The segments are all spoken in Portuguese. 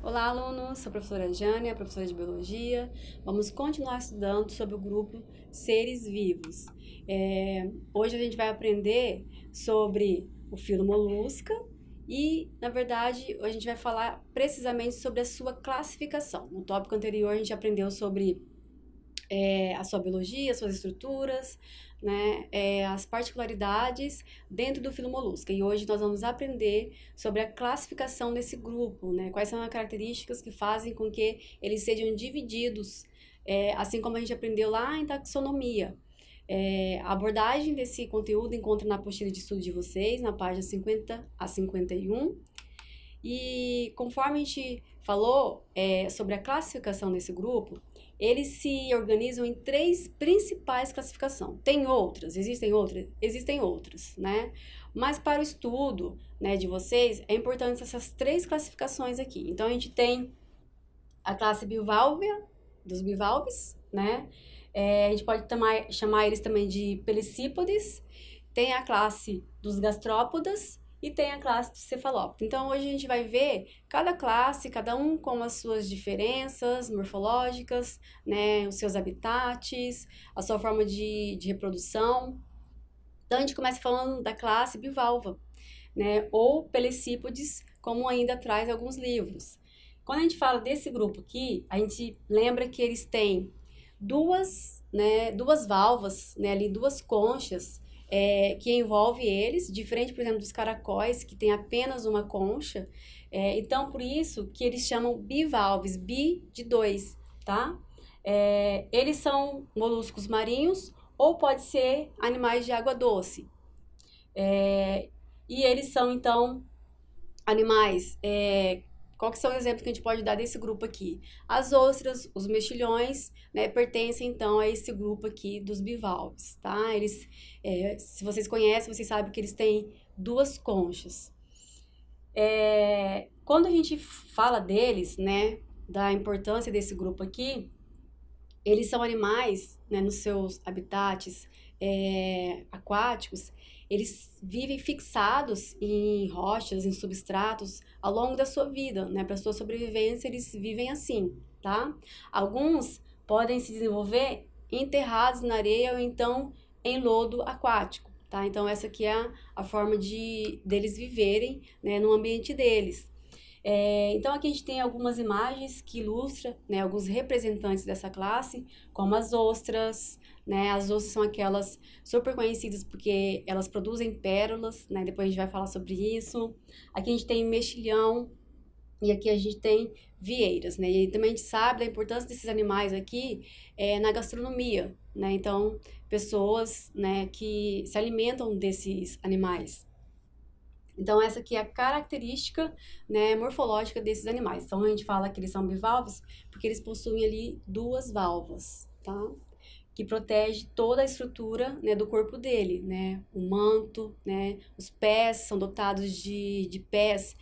Olá, alunos! Sou a professora Jânia, professora de Biologia. Vamos continuar estudando sobre o grupo Seres Vivos. Hoje a gente vai aprender sobre o filo molusca e, na verdade, a gente vai falar precisamente sobre a sua classificação. No tópico anterior a gente aprendeu sobre a sua biologia, suas estruturas, né, as particularidades dentro do filo molusca. E hoje nós vamos aprender sobre a classificação desse grupo, né, quais são as características que fazem com que eles sejam divididos, assim como a gente aprendeu lá em taxonomia. A abordagem desse conteúdo encontra na apostila de estudo de vocês, na página 50 a 51. E conforme a gente falou sobre a classificação desse grupo, eles se organizam em 3 principais classificações. Tem outras? Existem outras? Existem outras, né? Mas para o estudo, né, de vocês, é importante essas 3 classificações aqui. Então, a gente tem a classe bivalvia, dos bivalves, né? A gente pode chamar eles também de pelicípodes. Tem a classe dos gastrópodas e tem a classe dos cefalópodes. Então, hoje a gente vai ver cada classe, cada um com as suas diferenças morfológicas, né, os seus habitats, a sua forma de reprodução. Então, a gente começa falando da classe bivalva, né, ou pelecípodes, como ainda traz alguns livros. Quando a gente fala desse grupo aqui, a gente lembra que eles têm duas valvas, né, ali, 2 conchas, que envolve eles, diferente, por exemplo, dos caracóis, que tem apenas uma concha. Então, por isso que eles chamam bivalves, bi de 2, tá? Eles são moluscos marinhos ou pode ser animais de água doce. E eles são, então, animais. Qual que são os exemplos que a gente pode dar desse grupo aqui? As ostras, os mexilhões, né, pertencem então a esse grupo aqui dos bivalves, tá? Eles, se vocês conhecem, vocês sabem que eles têm 2 conchas. Quando a gente fala deles, né, da importância desse grupo aqui, eles são animais, né, nos seus habitats aquáticos, eles vivem fixados em rochas, em substratos, ao longo da sua vida, né? Para sua sobrevivência, eles vivem assim, tá? Alguns podem se desenvolver enterrados na areia ou então em lodo aquático, tá? Então, essa aqui é a forma deles viverem, né, no ambiente deles. Então, aqui a gente tem algumas imagens que ilustram, né, alguns representantes dessa classe, como as ostras, né? As ostras são aquelas super conhecidas porque elas produzem pérolas, né? Depois a gente vai falar sobre isso. Aqui a gente tem mexilhão e aqui a gente tem vieiras, né? E também a gente sabe da importância desses animais aqui na gastronomia, né? Então, pessoas, né, que se alimentam desses animais. Então, essa aqui é a característica, né, morfológica desses animais. Então, a gente fala que eles são bivalves porque eles possuem ali 2 válvulas, tá? Que protege toda a estrutura, né, do corpo dele, né? O manto, né? Os pés são dotados de pés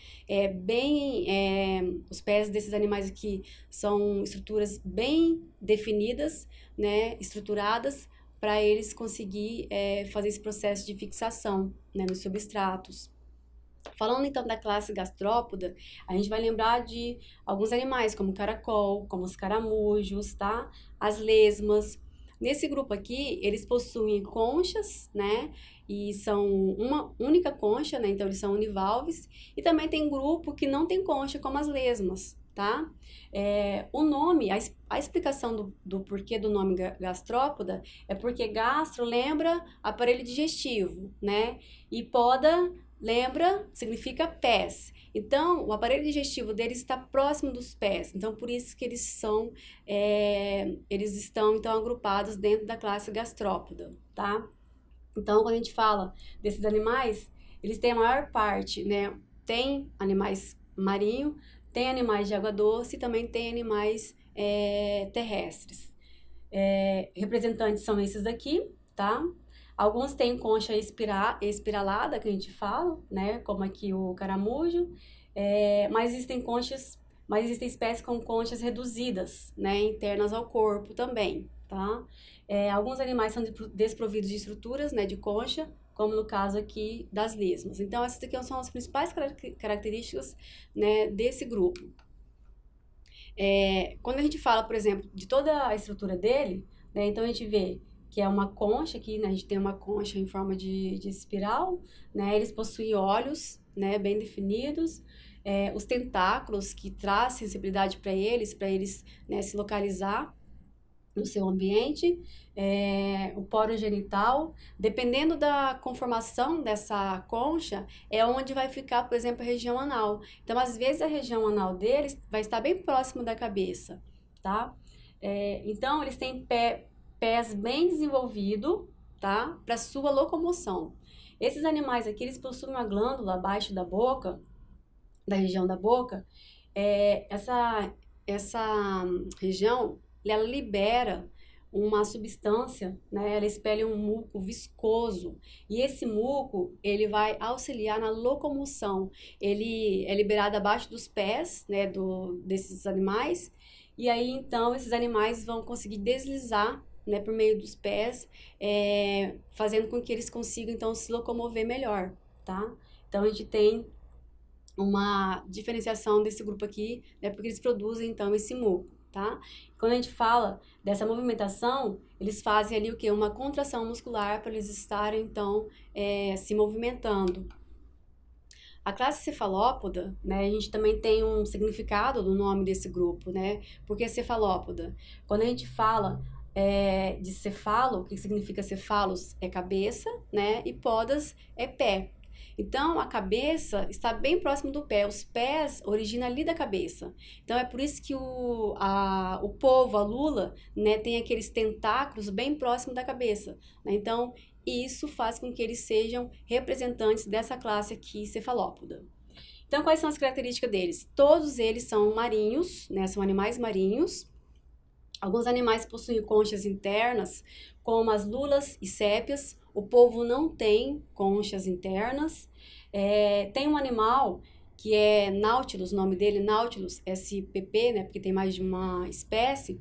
os pés desses animais aqui são estruturas bem definidas, né? Estruturadas para eles conseguir fazer esse processo de fixação, né, nos substratos. Falando então da classe gastrópoda, a gente vai lembrar de alguns animais, como o caracol, como os caramujos, tá? As lesmas. Nesse grupo aqui, eles possuem conchas, né? E são uma única concha, né? Então, eles são univalves. E também tem grupo que não tem concha, como as lesmas, tá? O nome, a explicação do porquê do nome gastrópoda é porque gastro lembra aparelho digestivo, né? E poda lembra, significa pés. Então, o aparelho digestivo deles está próximo dos pés. Então, por isso que eles estão, então, agrupados dentro da classe gastrópoda, tá? Então, quando a gente fala desses animais, eles têm a maior parte, né? Tem animais marinhos, tem animais de água doce e também tem animais terrestres. Representantes são esses aqui, tá? Alguns têm concha espiralada, que a gente fala, né? Como aqui o caramujo. Mas existem espécies com conchas reduzidas, né? Internas ao corpo também, tá? Alguns animais são desprovidos de estruturas, né? De concha, como no caso aqui das lesmas. Então, essas aqui são as principais características, né, desse grupo. Quando a gente fala, por exemplo, de toda a estrutura dele, né? Então, a gente vê que é uma concha aqui, né? A gente tem uma concha em forma de espiral, né? Eles possuem olhos, né? Bem definidos. Os tentáculos que trazem sensibilidade para eles, né, se localizar no seu ambiente, o poro genital, dependendo da conformação dessa concha, é onde vai ficar, por exemplo, a região anal. Então, às vezes, a região anal deles vai estar bem próximo da cabeça, tá? Então, eles têm pés bem desenvolvidos, tá? Para sua locomoção. Esses animais aqui, eles possuem uma glândula abaixo da boca, da região da boca. Essa região, ela libera uma substância, né? Ela expele um muco viscoso. E esse muco, ele vai auxiliar na locomoção. Ele é liberado abaixo dos pés, né, desses animais. E aí, então, esses animais vão conseguir deslizar, né, por meio dos pés, fazendo com que eles consigam, então, se locomover melhor, tá? Então, a gente tem uma diferenciação desse grupo aqui, né, porque eles produzem, então, esse muco, tá? Quando a gente fala dessa movimentação, eles fazem ali o quê? Uma contração muscular para eles estarem, então, se movimentando. A classe cefalópoda, né, a gente também tem um significado do nome desse grupo, né? Por que cefalópoda? Quando a gente fala de cefalo, o que significa cefalos? É cabeça, né? E podas é pé. Então, a cabeça está bem próximo do pé. Os pés originam ali da cabeça. Então, é por isso que o polvo, a lula, né, tem aqueles tentáculos bem próximo da cabeça, né? Então, isso faz com que eles sejam representantes dessa classe aqui, cefalópoda. Então, quais são as características deles? Todos eles são marinhos, né? São animais marinhos. Alguns animais possuem conchas internas, como as lulas e sépias. O polvo não tem conchas internas. Tem um animal que é Nautilus, o nome dele Nautilus SPP, né, porque tem mais de uma espécie.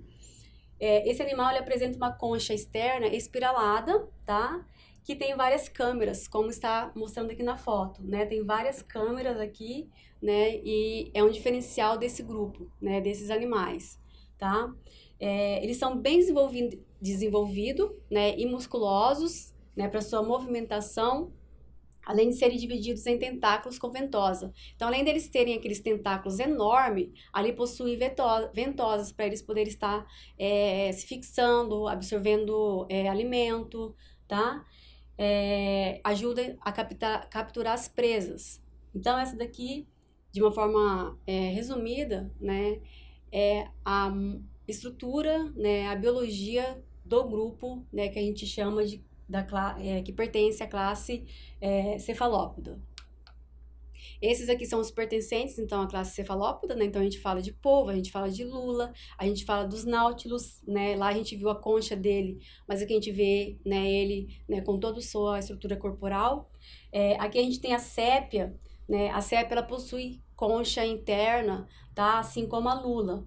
Esse animal ele apresenta uma concha externa espiralada, tá? Que tem várias câmeras, como está mostrando aqui na foto, né? Tem várias câmeras aqui, né? E é um diferencial desse grupo, né? Desses animais, tá? Eles são bem desenvolvidos, né? E musculosos, né? Para sua movimentação, além de serem divididos em tentáculos com ventosa. Então, além deles terem aqueles tentáculos enormes, ali possuem ventosas para eles poderem estar se fixando, absorvendo alimento, tá? Ajuda a capturar as presas. Então, essa daqui, de uma forma resumida, né, é a estrutura, né, a biologia do grupo, né, que a gente chama que pertence à classe cefalópoda. Esses aqui são os pertencentes, então, à classe cefalópoda, né? Então, a gente fala de polvo, a gente fala de lula, a gente fala dos náutilos, né? Lá a gente viu a concha dele, mas aqui a gente vê, né, ele, né, com toda a sua estrutura corporal. Aqui a gente tem a sépia, né? A sépia, ela possui concha interna, tá? Assim como a lula.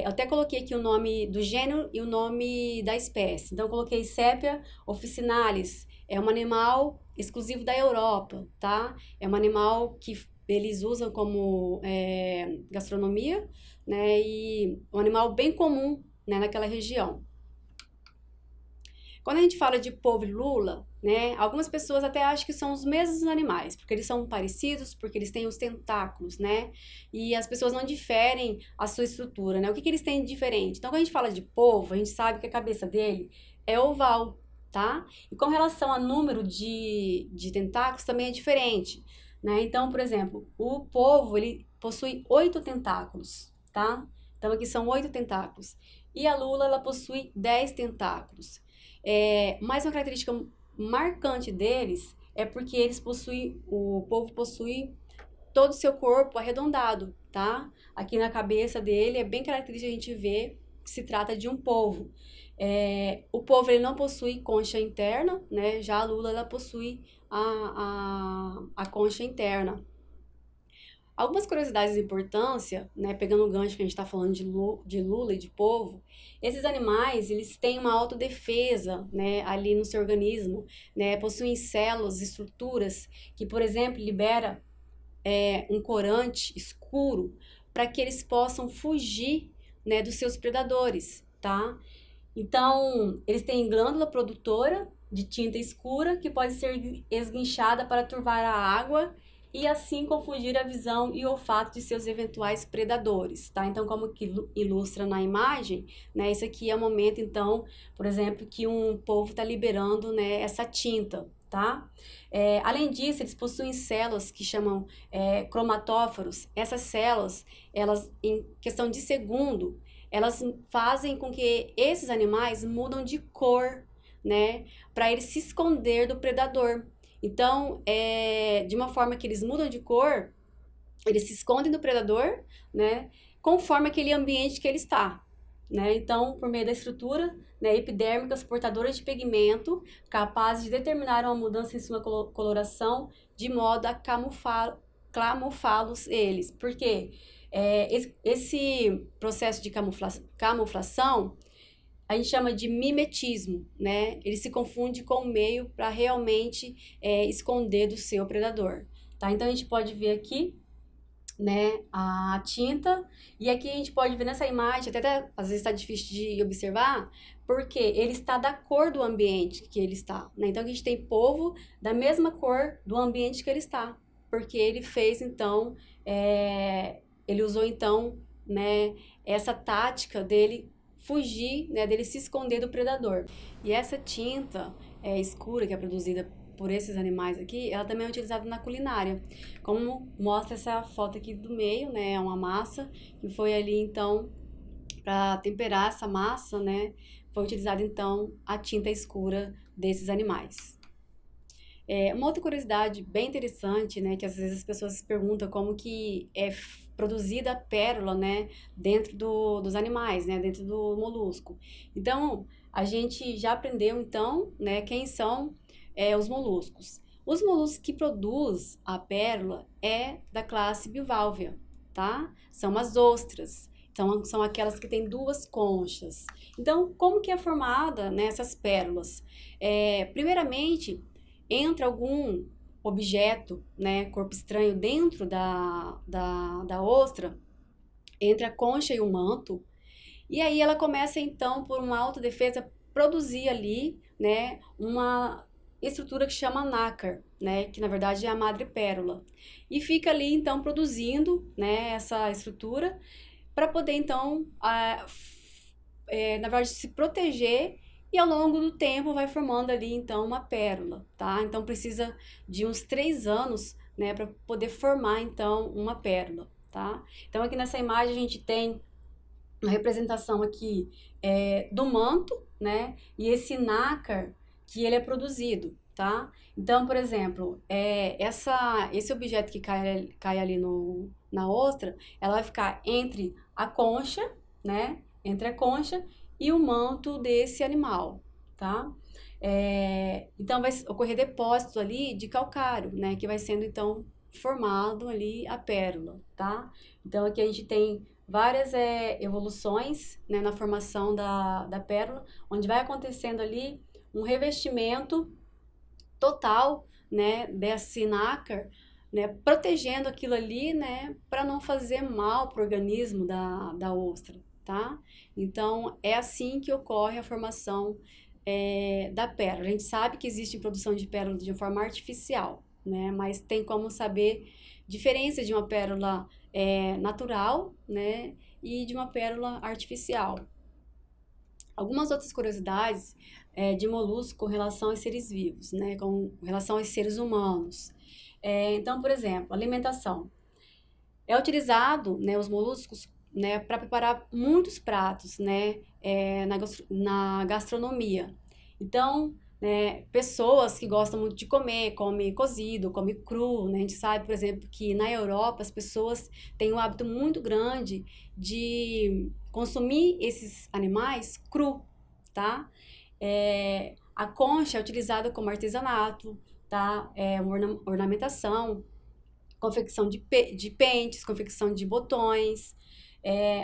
Eu até coloquei aqui o nome do gênero e o nome da espécie. Então, eu coloquei Sépia officinalis. É um animal exclusivo da Europa, tá? É um animal que eles usam como gastronomia, né? E um animal bem comum, né, naquela região. Quando a gente fala de polvo e lula, né, algumas pessoas até acham que são os mesmos animais, porque eles são parecidos, porque eles têm os tentáculos, né? E as pessoas não diferem a sua estrutura, né? O que eles têm de diferente? Então, quando a gente fala de polvo, a gente sabe que a cabeça dele é oval, tá? E com relação ao número de tentáculos também é diferente, né? Então, por exemplo, o polvo, ele possui 8 tentáculos, tá? Então, aqui são 8 tentáculos. E a lula, ela possui 10 tentáculos. Mas uma característica marcante deles é porque o polvo possui todo o seu corpo arredondado, tá? Aqui na cabeça dele é bem característico a gente ver se trata de um polvo. O polvo ele não possui concha interna, né? Já a lula ela possui a concha interna. Algumas curiosidades de importância, né, pegando o gancho que a gente está falando de lula e de polvo, esses animais, eles têm uma autodefesa, né, ali no seu organismo, né, possuem células, estruturas que, por exemplo, libera um corante escuro para que eles possam fugir, né, dos seus predadores, tá? Então, eles têm glândula produtora de tinta escura que pode ser esguinchada para turvar a água e assim confundir a visão e olfato de seus eventuais predadores, tá? Então, como que ilustra na imagem, né? Isso aqui é o momento, então, por exemplo, que um polvo está liberando, né, essa tinta, tá? Além disso, eles possuem células que chamam cromatóforos. Essas células, elas, em questão de segundo, elas fazem com que esses animais mudam de cor, né? Para eles se esconder do predador. Então, de uma forma que eles mudam de cor, eles se escondem do predador, né? Conforme aquele ambiente que ele está, né? Então, por meio da estrutura, né, epidérmica portadora de pigmento, capaz de determinar uma mudança em sua coloração, de modo a camuflá-los eles. Por quê? Esse processo de camuflação a gente chama de mimetismo, né? Ele se confunde com o meio para realmente esconder do seu predador, tá? Então a gente pode ver aqui, né, a tinta, e aqui a gente pode ver nessa imagem, até às vezes está difícil de observar, porque ele está da cor do ambiente que ele está, né? Então a gente tem polvo da mesma cor do ambiente que ele está, porque ele fez então, ele usou então, né, essa tática dele fugir, né, dele se esconder do predador. E essa tinta escura que é produzida por esses animais aqui, ela também é utilizada na culinária, como mostra essa foto aqui do meio, né, é uma massa que foi ali então para temperar essa massa, né, foi utilizada então a tinta escura desses animais. Uma outra curiosidade bem interessante, né, que às vezes as pessoas se perguntam como que é produzida a pérola, né, dentro dos animais, né, dentro do molusco. Então, a gente já aprendeu, então, né, quem são os moluscos. Os moluscos que produz a pérola da classe bivalvia, tá? São as ostras. Então, são aquelas que têm duas conchas. Então, como que é formada, né, essas pérolas? Primeiramente, entra algum objeto, né, corpo estranho dentro da ostra, entre a concha e o manto, e aí ela começa então, por uma autodefesa, produzir ali, né, uma estrutura que chama nácar, né, que na verdade é a madrepérola, e fica ali então produzindo, né, essa estrutura para poder então, na verdade, se proteger e ao longo do tempo vai formando ali então uma pérola, tá? Então precisa de uns 3 anos, né, para poder formar então uma pérola, tá? Então aqui nessa imagem a gente tem uma representação aqui do manto, né? E esse nácar que ele é produzido, tá? Então, por exemplo, esse objeto que cai ali na ostra, ela vai ficar entre a concha, né? Entre a concha e o manto desse animal, tá? Então, vai ocorrer depósito ali de calcário, né? Que vai sendo, então, formado ali a pérola, tá? Então, aqui a gente tem várias evoluções, né, na formação da pérola, onde vai acontecendo ali um revestimento total, né, desse nácar, né, protegendo aquilo ali, né, para não fazer mal para o organismo da ostra, tá? Então, é assim que ocorre a formação da pérola. A gente sabe que existe produção de pérola de forma artificial, né, mas tem como saber diferença de uma pérola natural, né, e de uma pérola artificial. Algumas outras curiosidades de molusco com relação aos seres vivos, né, com relação aos seres humanos. Então, por exemplo, alimentação. É utilizado, né, os moluscos, né, para preparar muitos pratos, né, na gastronomia. Então, né, pessoas que gostam muito de comer, come cozido, come cru, né? A gente sabe, por exemplo, que na Europa as pessoas têm um hábito muito grande de consumir esses animais cru, tá? A concha é utilizada como artesanato, tá? É uma ornamentação, confecção de pentes, confecção de botões.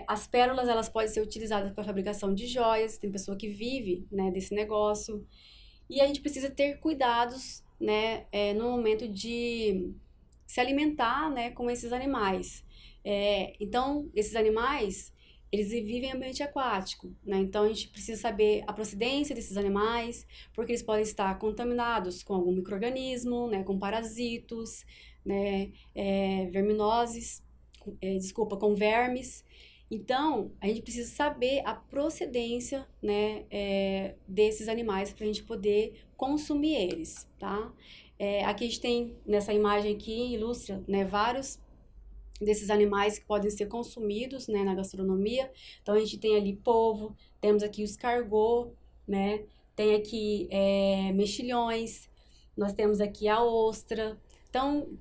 As pérolas, elas podem ser utilizadas para fabricação de joias, tem pessoa que vive, né, desse negócio. E a gente precisa ter cuidados, né, no momento de se alimentar, né, com esses animais. Então, esses animais, eles vivem em ambiente aquático, né? Então, a gente precisa saber a procedência desses animais, porque eles podem estar contaminados com algum micro-organismo, né, com parasitos, né, verminoses, com vermes. Então, a gente precisa saber a procedência, né, desses animais para a gente poder consumir eles, tá? Aqui a gente tem, nessa imagem aqui, ilustra, né, vários desses animais que podem ser consumidos, né, na gastronomia. Então, a gente tem ali polvo, temos aqui os escargot, né, tem aqui mexilhões, nós temos aqui a ostra. Então,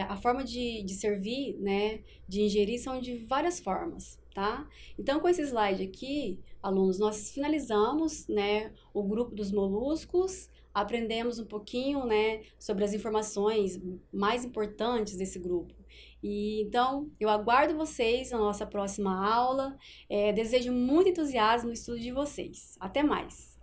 a forma de servir, né, de ingerir são de várias formas, tá? Então, com esse slide aqui, alunos, nós finalizamos, né, o grupo dos moluscos, aprendemos um pouquinho, né, sobre as informações mais importantes desse grupo. E então, eu aguardo vocês na nossa próxima aula. Desejo muito entusiasmo no estudo de vocês. Até mais!